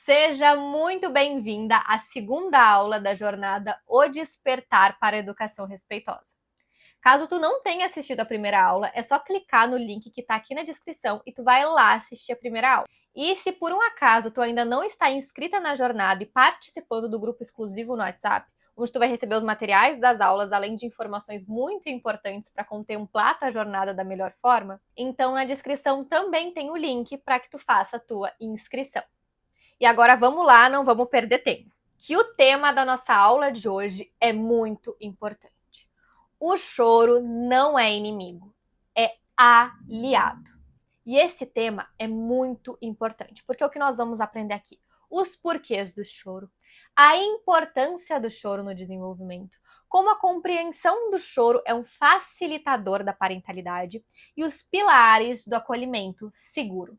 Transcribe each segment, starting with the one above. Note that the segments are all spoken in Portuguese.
Seja muito bem-vinda à segunda aula da jornada O Despertar para a Educação Respeitosa. Caso tu não tenha assistido a primeira aula, é só clicar no link que está aqui na descrição e tu vai lá assistir a primeira aula. E se por um acaso tu ainda não está inscrita na jornada e participando do grupo exclusivo no WhatsApp, onde tu vai receber os materiais das aulas, além de informações muito importantes para contemplar a jornada da melhor forma, então na descrição também tem o link para que tu faça a tua inscrição. E agora vamos lá, não vamos perder tempo. Que o tema da nossa aula de hoje é muito importante. O choro não é inimigo, é aliado. E esse tema é muito importante, porque é o que nós vamos aprender aqui. Os porquês do choro, a importância do choro no desenvolvimento, como a compreensão do choro é um facilitador da parentalidade e os pilares do acolhimento seguro.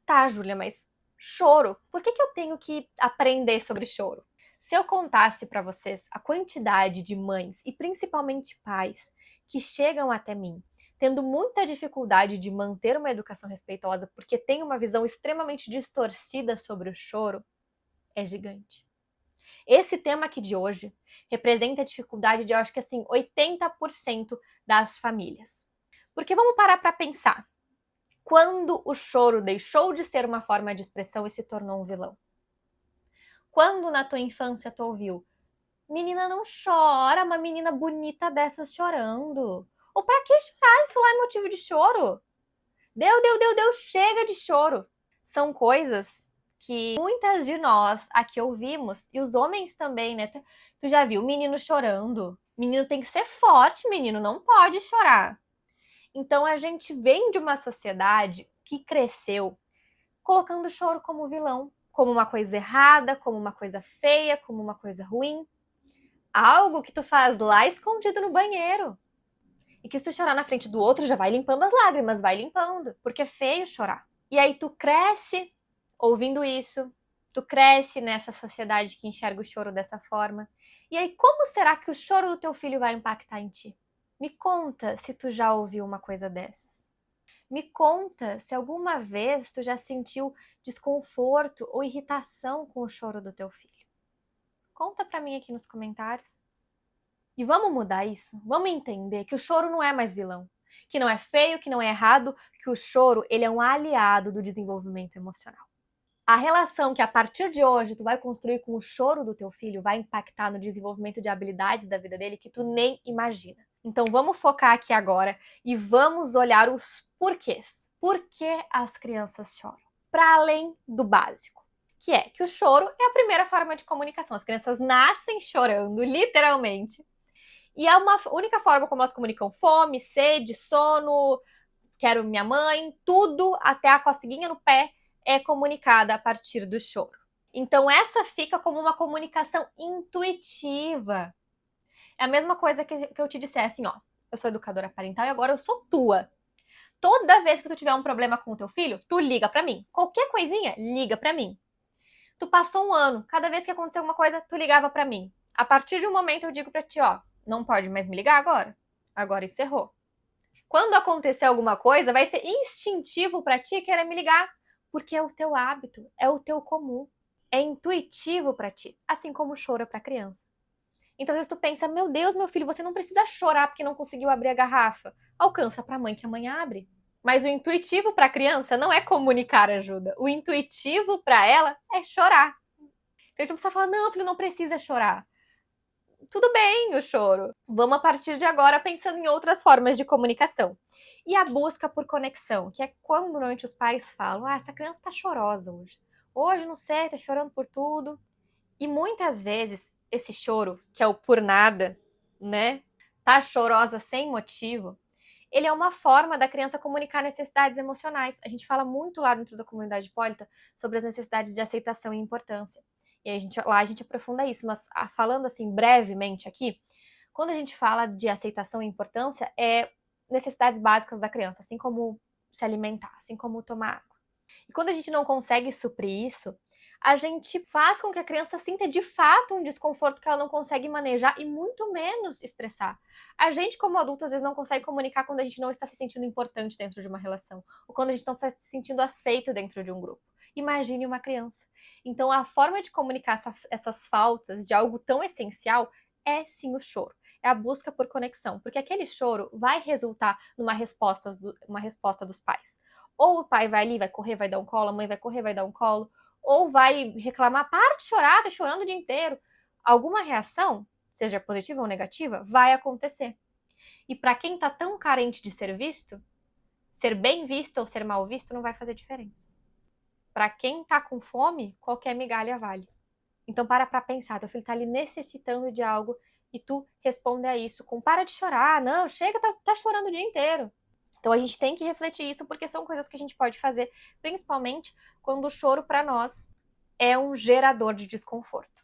Tá, Júlia, mas choro, por que eu tenho que aprender sobre choro? Se eu contasse para vocês a quantidade de mães e principalmente pais que chegam até mim tendo muita dificuldade de manter uma educação respeitosa porque tem uma visão extremamente distorcida sobre o choro, é gigante. Esse tema aqui de hoje representa a dificuldade de, eu acho que assim, 80% das famílias. Porque vamos parar para pensar. Quando o choro deixou de ser uma forma de expressão e se tornou um vilão? Quando na tua infância tu ouviu, menina não chora, uma menina bonita dessas chorando. Ou pra que chorar? Isso lá é motivo de choro. Deu, chega de choro. São coisas que muitas de nós aqui ouvimos, e os homens também, né? Tu já viu menino chorando? Menino tem que ser forte, menino não pode chorar. Então a gente vem de uma sociedade que cresceu colocando o choro como vilão, como uma coisa errada, como uma coisa feia, como uma coisa ruim. Algo que tu faz lá escondido no banheiro. E que se tu chorar na frente do outro, já vai limpando as lágrimas, vai limpando, porque é feio chorar. E aí tu cresce ouvindo isso, tu cresce nessa sociedade que enxerga o choro dessa forma. E aí como será que o choro do teu filho vai impactar em ti? Me conta se tu já ouviu uma coisa dessas. Me conta se alguma vez tu já sentiu desconforto ou irritação com o choro do teu filho. Conta pra mim aqui nos comentários. E vamos mudar isso? Vamos entender que o choro não é mais vilão, que não é feio, que não é errado, que o choro ele é um aliado do desenvolvimento emocional. A relação que a partir de hoje tu vai construir com o choro do teu filho vai impactar no desenvolvimento de habilidades da vida dele que tu nem imagina. Então vamos focar aqui agora e vamos olhar os porquês. Por que as crianças choram? Para além do básico, que é que o choro é a primeira forma de comunicação. As crianças nascem chorando, literalmente. E é uma única forma como elas comunicam fome, sede, sono, quero minha mãe, tudo, até a coceguinha no pé, é comunicada a partir do choro. Então essa fica como uma comunicação intuitiva. É a mesma coisa que eu te dissesse assim, ó, eu sou educadora parental e agora eu sou tua. Toda vez que tu tiver um problema com o teu filho, tu liga pra mim. Qualquer coisinha, liga pra mim. Tu passou um ano, cada vez que aconteceu alguma coisa, tu ligava pra mim. A partir de um momento eu digo pra ti, ó, não pode mais me ligar agora. Agora encerrou. Quando acontecer alguma coisa, vai ser instintivo pra ti querer me ligar, porque é o teu hábito, é o teu comum, é intuitivo pra ti, assim como o choro é pra criança. Então, às vezes tu pensa, meu Deus, meu filho, você não precisa chorar porque não conseguiu abrir a garrafa. Alcança pra mãe que a mãe abre. Mas o intuitivo pra criança não é comunicar ajuda. O intuitivo pra ela é chorar. Então a gente não precisa falar, não, filho, não precisa chorar. Tudo bem o choro. Vamos a partir de agora pensando em outras formas de comunicação. E a busca por conexão, que é quando normalmente os pais falam, essa criança tá chorosa hoje. Hoje, não sei, tá chorando por tudo. E muitas vezes esse choro, que é o por nada, né? Tá chorosa sem motivo, ele é uma forma da criança comunicar necessidades emocionais. A gente fala muito lá dentro da comunidade hipólita sobre as necessidades de aceitação e importância. E aí lá a gente aprofunda isso, mas falando assim brevemente aqui, quando a gente fala de aceitação e importância, é necessidades básicas da criança, assim como se alimentar, assim como tomar água. E quando a gente não consegue suprir isso, a gente faz com que a criança sinta de fato um desconforto que ela não consegue manejar e muito menos expressar. A gente, como adulto, às vezes não consegue comunicar quando a gente não está se sentindo importante dentro de uma relação, ou quando a gente não está se sentindo aceito dentro de um grupo. Imagine uma criança. Então, a forma de comunicar essas faltas de algo tão essencial é sim o choro. É a busca por conexão, porque aquele choro vai resultar numa uma resposta dos pais. Ou o pai vai ali, vai correr, vai dar um colo, a mãe vai correr, vai dar um colo, ou vai reclamar, para de chorar, tá chorando o dia inteiro. Alguma reação, seja positiva ou negativa, vai acontecer. E para quem tá tão carente de ser bem visto ou ser mal visto não vai fazer diferença. Para quem tá com fome, qualquer migalha vale. Então para pensar, teu filho tá ali necessitando de algo e tu responde a isso com para de chorar, não, chega, tá chorando o dia inteiro. Então a gente tem que refletir isso porque são coisas que a gente pode fazer, principalmente quando o choro para nós é um gerador de desconforto.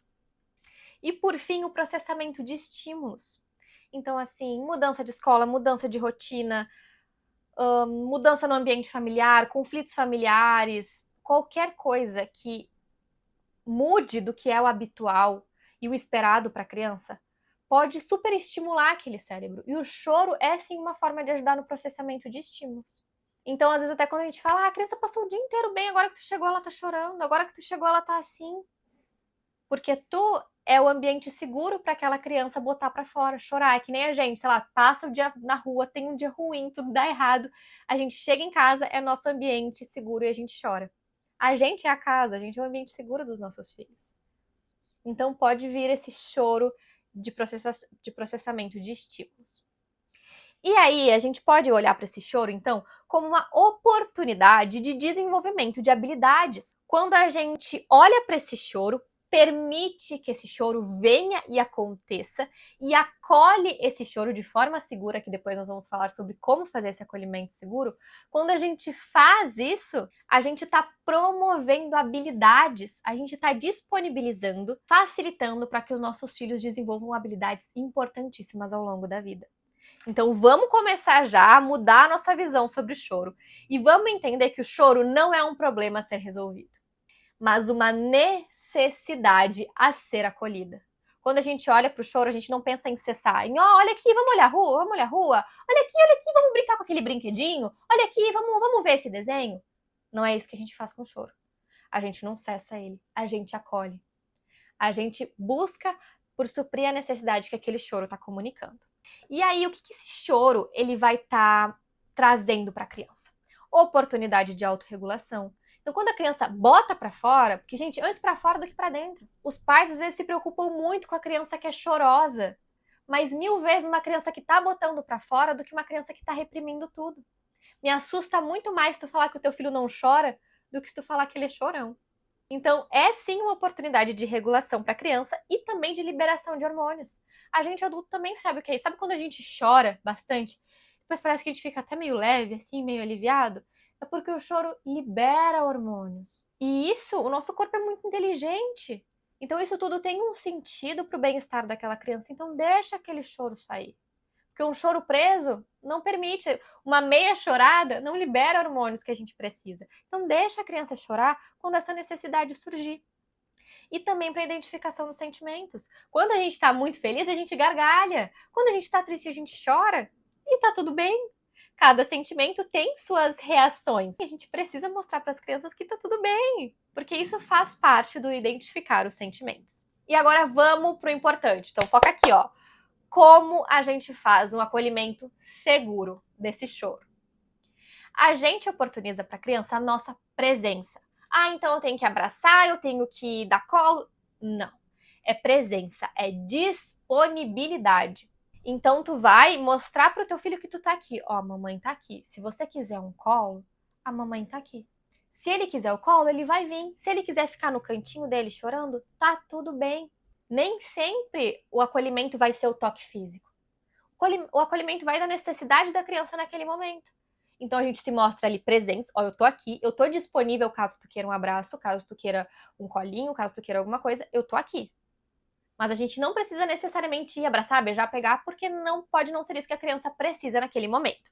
E por fim, o processamento de estímulos. Então assim, mudança de escola, mudança de rotina, mudança no ambiente familiar, conflitos familiares, qualquer coisa que mude do que é o habitual e o esperado para a criança, pode superestimular aquele cérebro. E o choro é sim uma forma de ajudar no processamento de estímulos. Então, às vezes, até quando a gente fala, a criança passou o dia inteiro bem, agora que tu chegou, ela tá chorando, agora que tu chegou, ela tá assim. Porque tu é o ambiente seguro para aquela criança botar para fora, chorar. É que nem a gente, sei lá, passa o dia na rua, tem um dia ruim, tudo dá errado. A gente chega em casa, é nosso ambiente seguro e a gente chora. A gente é a casa, a gente é o ambiente seguro dos nossos filhos. Então pode vir esse choro de processamento de estímulos. E aí a gente pode olhar para esse choro, então, como uma oportunidade de desenvolvimento de habilidades. Quando a gente olha para esse choro, permite que esse choro venha e aconteça e acolhe esse choro de forma segura, que depois nós vamos falar sobre como fazer esse acolhimento seguro. Quando a gente faz isso, a gente está promovendo habilidades, a gente está disponibilizando, facilitando para que os nossos filhos desenvolvam habilidades importantíssimas ao longo da vida. Então vamos começar já a mudar a nossa visão sobre o choro e vamos entender que o choro não é um problema a ser resolvido, mas uma necessidade a ser acolhida. Quando a gente olha para o choro, a gente não pensa em cessar, em olha aqui, vamos olhar a rua, olha aqui, vamos brincar com aquele brinquedinho, olha aqui, vamos ver esse desenho. Não é isso que a gente faz com o choro. A gente não cessa ele, a gente acolhe. A gente busca por suprir a necessidade que aquele choro está comunicando. E aí, o que esse choro ele vai estar trazendo para a criança? Oportunidade de autorregulação. Então, quando a criança bota para fora, porque, gente, antes para fora do que para dentro. Os pais, às vezes, se preocupam muito com a criança que é chorosa, mas 1000 vezes uma criança que tá botando para fora do que uma criança que tá reprimindo tudo. Me assusta muito mais tu falar que o teu filho não chora do que se tu falar que ele é chorão. Então, é sim uma oportunidade de regulação para a criança e também de liberação de hormônios. A gente adulto também sabe o que é isso. Sabe quando a gente chora bastante? Depois parece que a gente fica até meio leve, assim, meio aliviado? É porque o choro libera hormônios. E isso, o nosso corpo é muito inteligente. Então, isso tudo tem um sentido para o bem-estar daquela criança. Então, deixa aquele choro sair. Porque um choro preso não permite, uma meia chorada não libera hormônios que a gente precisa. Então deixa a criança chorar quando essa necessidade surgir. E também para a identificação dos sentimentos. Quando a gente está muito feliz, a gente gargalha. Quando a gente está triste, a gente chora. E tá tudo bem. Cada sentimento tem suas reações. E a gente precisa mostrar para as crianças que tá tudo bem. Porque isso faz parte do identificar os sentimentos. E agora vamos pro importante. Então foca aqui, ó. Como a gente faz um acolhimento seguro desse choro? A gente oportuniza para a criança a nossa presença. Ah, então eu tenho que abraçar, eu tenho que dar colo? Não. É presença, é disponibilidade. Então tu vai mostrar para o teu filho que tu tá aqui. Ó, a mamãe tá aqui. Se você quiser um colo, a mamãe tá aqui. Se ele quiser o colo, ele vai vir. Se ele quiser ficar no cantinho dele chorando, tá tudo bem. Nem sempre o acolhimento vai ser o toque físico. O acolhimento vai da necessidade da criança naquele momento. Então a gente se mostra ali presente, ó, eu tô aqui, eu tô disponível caso tu queira um abraço, caso tu queira um colinho, caso tu queira alguma coisa, eu tô aqui. Mas a gente não precisa necessariamente ir abraçar, beijar, pegar, porque não pode não ser isso que a criança precisa naquele momento.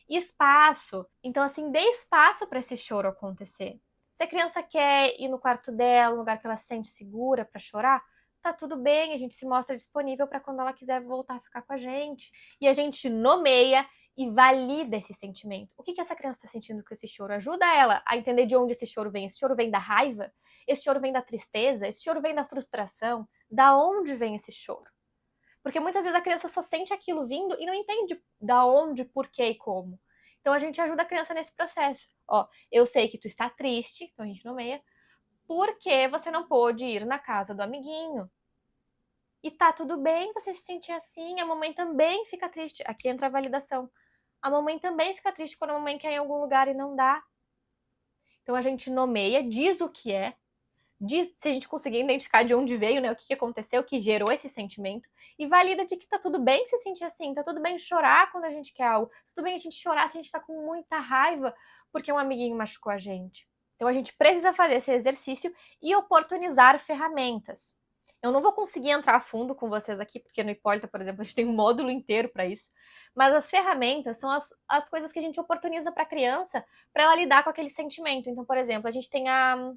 Espaço. Então assim, dê espaço para esse choro acontecer. Se a criança quer ir no quarto dela, um lugar que ela se sente segura para chorar, tá tudo bem, a gente se mostra disponível para quando ela quiser voltar a ficar com a gente. E a gente nomeia e valida esse sentimento. O que essa criança está sentindo com esse choro? Ajuda ela a entender de onde esse choro vem. Esse choro vem da raiva? Esse choro vem da tristeza? Esse choro vem da frustração? Da onde vem esse choro? Porque muitas vezes a criança só sente aquilo vindo e não entende da onde, por quê e como. Então a gente ajuda a criança nesse processo. Ó, eu sei que tu está triste, então a gente nomeia, porque você não pôde ir na casa do amiguinho. E tá tudo bem você se sentir assim, a mamãe também fica triste. Aqui entra a validação. A mamãe também fica triste quando a mamãe quer ir em algum lugar e não dá. Então a gente nomeia, diz o que é, diz, se a gente conseguir identificar de onde veio, né, o que aconteceu, o que gerou esse sentimento, e valida de que tá tudo bem se sentir assim, tá tudo bem chorar quando a gente quer algo, tudo bem a gente chorar se a gente tá com muita raiva porque um amiguinho machucou a gente. Então a gente precisa fazer esse exercício e oportunizar ferramentas. Eu não vou conseguir entrar a fundo com vocês aqui, porque no Hipólita, por exemplo, a gente tem um módulo inteiro para isso, mas as ferramentas são as coisas que a gente oportuniza para a criança para ela lidar com aquele sentimento. Então, por exemplo, a gente tem a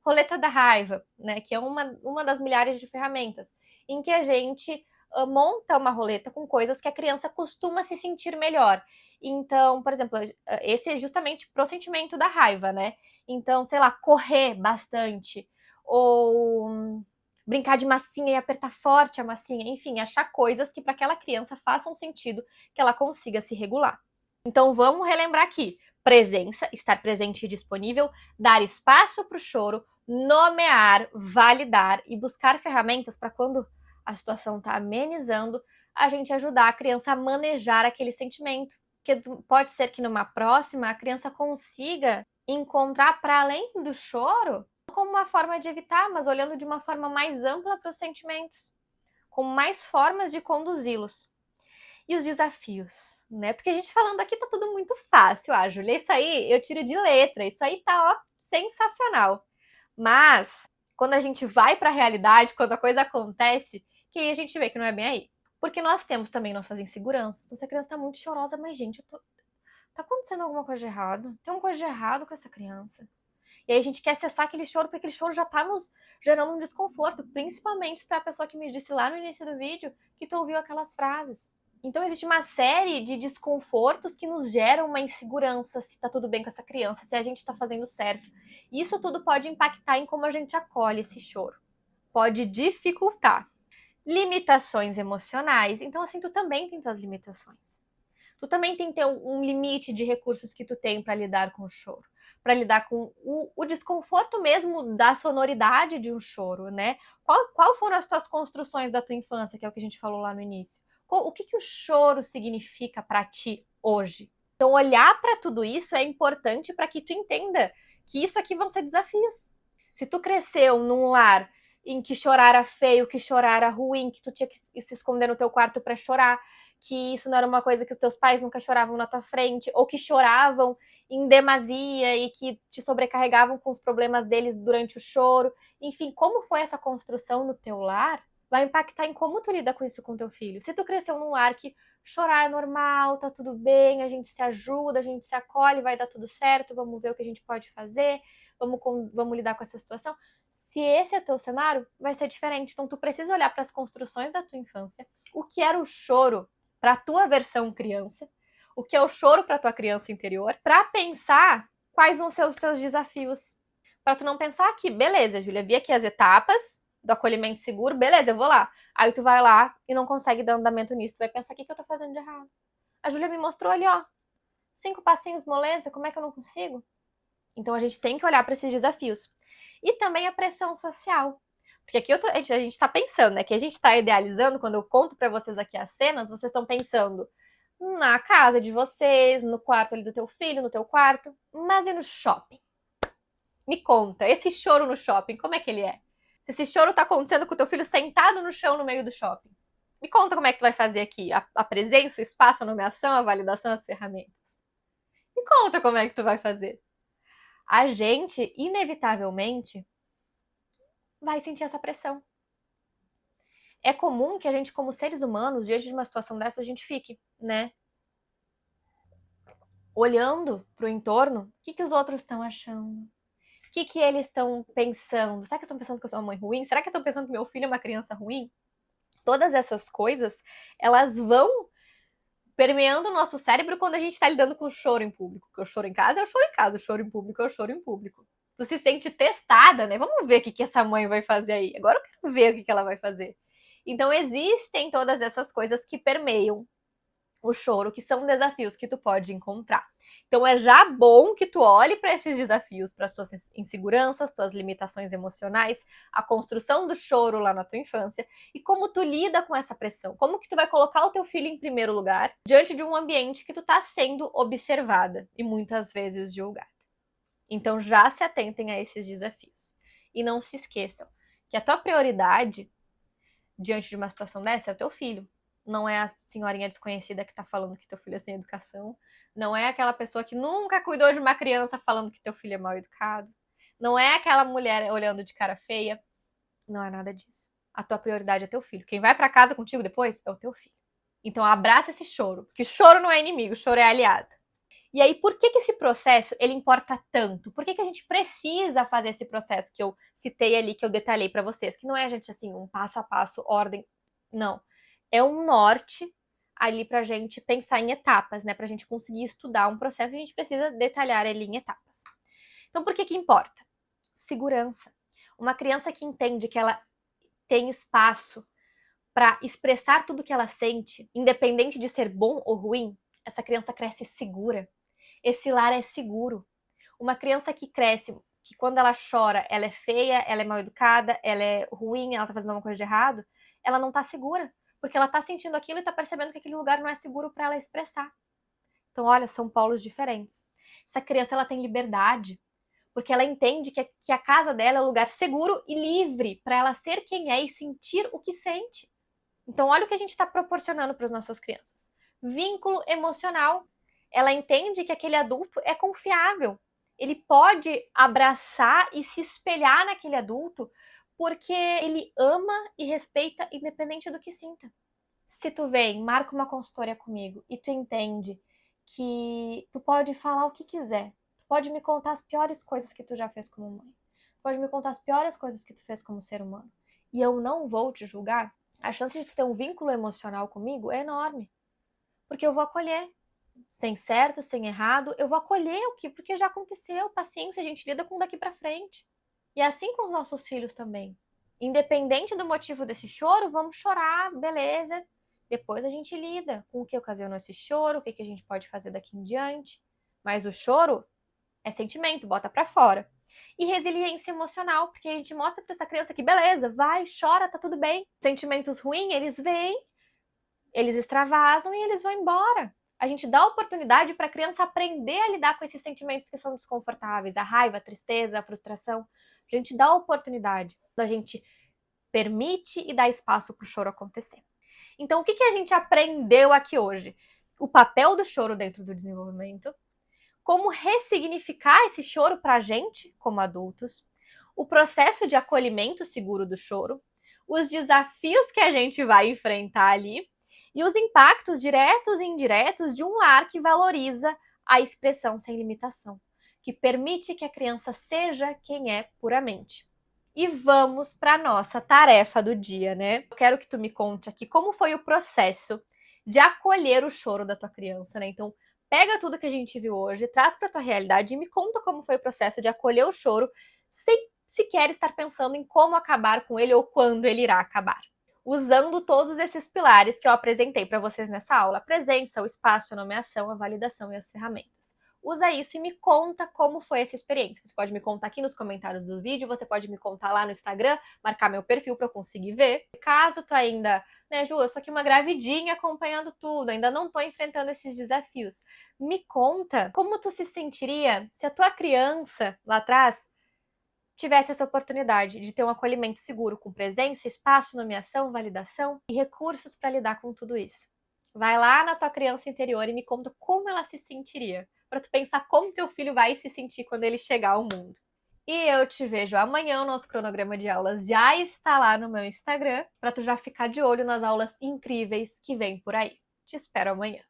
roleta da raiva, né, que é uma das milhares de ferramentas, em que a gente monta uma roleta com coisas que a criança costuma se sentir melhor. Então, por exemplo, esse é justamente pro sentimento da raiva, né? Então, sei lá, correr bastante, ou brincar de massinha e apertar forte a massinha, enfim, achar coisas que para aquela criança façam sentido, que ela consiga se regular. Então, vamos relembrar aqui. Presença, estar presente e disponível, dar espaço para o choro, nomear, validar e buscar ferramentas para quando a situação está amenizando, a gente ajudar a criança a manejar aquele sentimento. Porque pode ser que numa próxima a criança consiga encontrar, para além do choro, como uma forma de evitar, mas olhando de uma forma mais ampla para os sentimentos, com mais formas de conduzi-los. E os desafios, né? Porque a gente falando aqui tá tudo muito fácil, Júlia. Isso aí eu tiro de letra, isso aí tá, ó, sensacional. Mas, quando a gente vai para a realidade, quando a coisa acontece, que aí a gente vê que não é bem aí. Porque nós temos também nossas inseguranças. Então, se a criança tá muito chorosa, mas, gente, tá acontecendo alguma coisa de errado? Tem alguma coisa de errado com essa criança? E aí a gente quer cessar aquele choro, porque aquele choro já tá nos gerando um desconforto. Principalmente se tu é a pessoa que me disse lá no início do vídeo que tu ouviu aquelas frases. Então existe uma série de desconfortos que nos geram uma insegurança se tá tudo bem com essa criança, se a gente tá fazendo certo. E isso tudo pode impactar em como a gente acolhe esse choro. Pode dificultar. Limitações emocionais. Então, assim, tu também tem tuas limitações. Tu também tem que ter um limite de recursos que tu tem para lidar com o choro. Para lidar com o desconforto mesmo da sonoridade de um choro, né? Qual foram as tuas construções da tua infância, que é o que a gente falou lá no início? O que o choro significa para ti hoje? Então, olhar para tudo isso é importante para que tu entenda que isso aqui vão ser desafios. Se tu cresceu num lar em que chorar era feio, que chorar era ruim, que tu tinha que se esconder no teu quarto para chorar, que isso não era uma coisa que os teus pais nunca choravam na tua frente, ou que choravam em demasia e que te sobrecarregavam com os problemas deles durante o choro. Enfim, como foi essa construção no teu lar, vai impactar em como tu lida com isso com teu filho. Se tu cresceu num lar que chorar é normal, tá tudo bem, a gente se ajuda, a gente se acolhe, vai dar tudo certo, vamos ver o que a gente pode fazer, vamos lidar com essa situação. Se esse é teu cenário, vai ser diferente. Então, tu precisa olhar para as construções da tua infância, o que era o choro para a tua versão criança, o que é o choro para a tua criança interior, para pensar quais vão ser os seus desafios. Para tu não pensar que, beleza, Júlia, vi aqui as etapas do acolhimento seguro, beleza, eu vou lá. Aí tu vai lá e não consegue dar andamento nisso, tu vai pensar, o que eu tô fazendo de errado? A Júlia me mostrou ali, ó, 5 passinhos, moleza, como é que eu não consigo? Então a gente tem que olhar para esses desafios. E também a pressão social. Porque aqui a gente está pensando, né? Que a gente está idealizando, quando eu conto para vocês aqui as cenas, vocês estão pensando na casa de vocês, no quarto ali do teu filho, no teu quarto. Mas e no shopping? Me conta, esse choro no shopping, como é que ele é? Se esse choro tá acontecendo com o teu filho sentado no chão no meio do shopping. Me conta como é que tu vai fazer aqui. A presença, o espaço, a nomeação, a validação, as ferramentas. Me conta como é que tu vai fazer. A gente, inevitavelmente, vai sentir essa pressão. É comum que a gente, como seres humanos, diante de uma situação dessa, a gente fique, né? Olhando para o entorno, o que os outros estão achando? O que eles estão pensando? Será que estão pensando que eu sou uma mãe ruim? Será que estão pensando que meu filho é uma criança ruim? Todas essas coisas, elas vão permeando o nosso cérebro quando a gente está lidando com o choro em público. Porque o choro em casa é o choro em casa, o choro em público é o choro em público. Tu se sente testada, né? Vamos ver o que essa mãe vai fazer aí. Agora eu quero ver o que ela vai fazer. Então existem todas essas coisas que permeiam o choro, que são desafios que tu pode encontrar. Então é já bom que tu olhe para esses desafios, para as tuas inseguranças, tuas limitações emocionais, a construção do choro lá na tua infância e como tu lida com essa pressão. Como que tu vai colocar o teu filho em primeiro lugar diante de um ambiente que tu tá sendo observada e muitas vezes julgada. Então já se atentem a esses desafios. E não se esqueçam que a tua prioridade diante de uma situação dessa é o teu filho. Não é a senhorinha desconhecida que tá falando que teu filho é sem educação. Não é aquela pessoa que nunca cuidou de uma criança falando que teu filho é mal educado. Não é aquela mulher olhando de cara feia. Não é nada disso. A tua prioridade é teu filho. Quem vai para casa contigo depois é o teu filho. Então abraça esse choro, porque choro não é inimigo, choro é aliado. E aí, por que esse processo ele importa tanto? Por que a gente precisa fazer esse processo que eu citei ali, que eu detalhei para vocês? Que não é, gente, assim, um passo a passo, ordem. Não. É um norte ali pra gente pensar em etapas, né? Pra gente conseguir estudar um processo, a gente precisa detalhar ele em etapas. Então, por que importa? Segurança. Uma criança que entende que ela tem espaço para expressar tudo que ela sente, independente de ser bom ou ruim, essa criança cresce segura. Esse lar é seguro. Uma criança que cresce, que quando ela chora, ela é feia, ela é mal educada, ela é ruim, ela tá fazendo alguma coisa de errado, ela não tá segura. Porque ela tá sentindo aquilo e tá percebendo que aquele lugar não é seguro para ela expressar. Então, olha, são polos diferentes. Essa criança, ela tem liberdade, porque ela entende que a casa dela é um lugar seguro e livre para ela ser quem é e sentir o que sente. Então, olha o que a gente está proporcionando para as nossas crianças. Vínculo emocional. Ela entende que aquele adulto é confiável. Ele pode abraçar e se espelhar naquele adulto porque ele ama e respeita independente do que sinta. Se tu vem, marca uma consultoria comigo e tu entende que tu pode falar o que quiser, tu pode me contar as piores coisas que tu já fez como mãe, tu pode me contar as piores coisas que tu fez como ser humano, e eu não vou te julgar, a chance de tu ter um vínculo emocional comigo é enorme, porque eu vou acolher, sem certo, sem errado, eu vou acolher o que, porque já aconteceu, paciência, a gente lida com daqui pra frente. E é assim com os nossos filhos também. Independente do motivo desse choro, vamos chorar, beleza. Depois a gente lida com o que ocasionou esse choro, o que a gente pode fazer daqui em diante. Mas o choro é sentimento, bota pra fora. E resiliência emocional, porque a gente mostra pra essa criança que beleza, vai, chora, tá tudo bem. Sentimentos ruins, eles vêm, eles extravasam e eles vão embora. A gente dá oportunidade para a criança aprender a lidar com esses sentimentos que são desconfortáveis, a raiva, a tristeza, a frustração. A gente dá oportunidade, a gente permite e dá espaço para o choro acontecer. Então, o que a gente aprendeu aqui hoje? O papel do choro dentro do desenvolvimento, como ressignificar esse choro para a gente, como adultos, o processo de acolhimento seguro do choro, os desafios que a gente vai enfrentar ali, e os impactos diretos e indiretos de um lar que valoriza a expressão sem limitação, que permite que a criança seja quem é puramente. E vamos para a nossa tarefa do dia, né? Eu quero que tu me conte aqui como foi o processo de acolher o choro da tua criança, né? Então, pega tudo que a gente viu hoje, traz para tua realidade e me conta como foi o processo de acolher o choro sem sequer estar pensando em como acabar com ele ou quando ele irá acabar. Usando todos esses pilares que eu apresentei para vocês nessa aula: a presença, o espaço, a nomeação, a validação e as ferramentas. Usa isso e me conta como foi essa experiência. Você pode me contar aqui nos comentários do vídeo, você pode me contar lá no Instagram, marcar meu perfil para eu conseguir ver. Caso tu ainda, né, Ju, eu sou aqui uma gravidinha acompanhando tudo, ainda não tô enfrentando esses desafios. Me conta como tu se sentiria se a tua criança lá atrás tivesse essa oportunidade de ter um acolhimento seguro, com presença, espaço, nomeação, validação e recursos para lidar com tudo isso. Vai lá na tua criança interior e me conta como ela se sentiria, para tu pensar como teu filho vai se sentir quando ele chegar ao mundo. E eu te vejo amanhã, o nosso cronograma de aulas já está lá no meu Instagram, para tu já ficar de olho nas aulas incríveis que vem por aí. Te espero amanhã.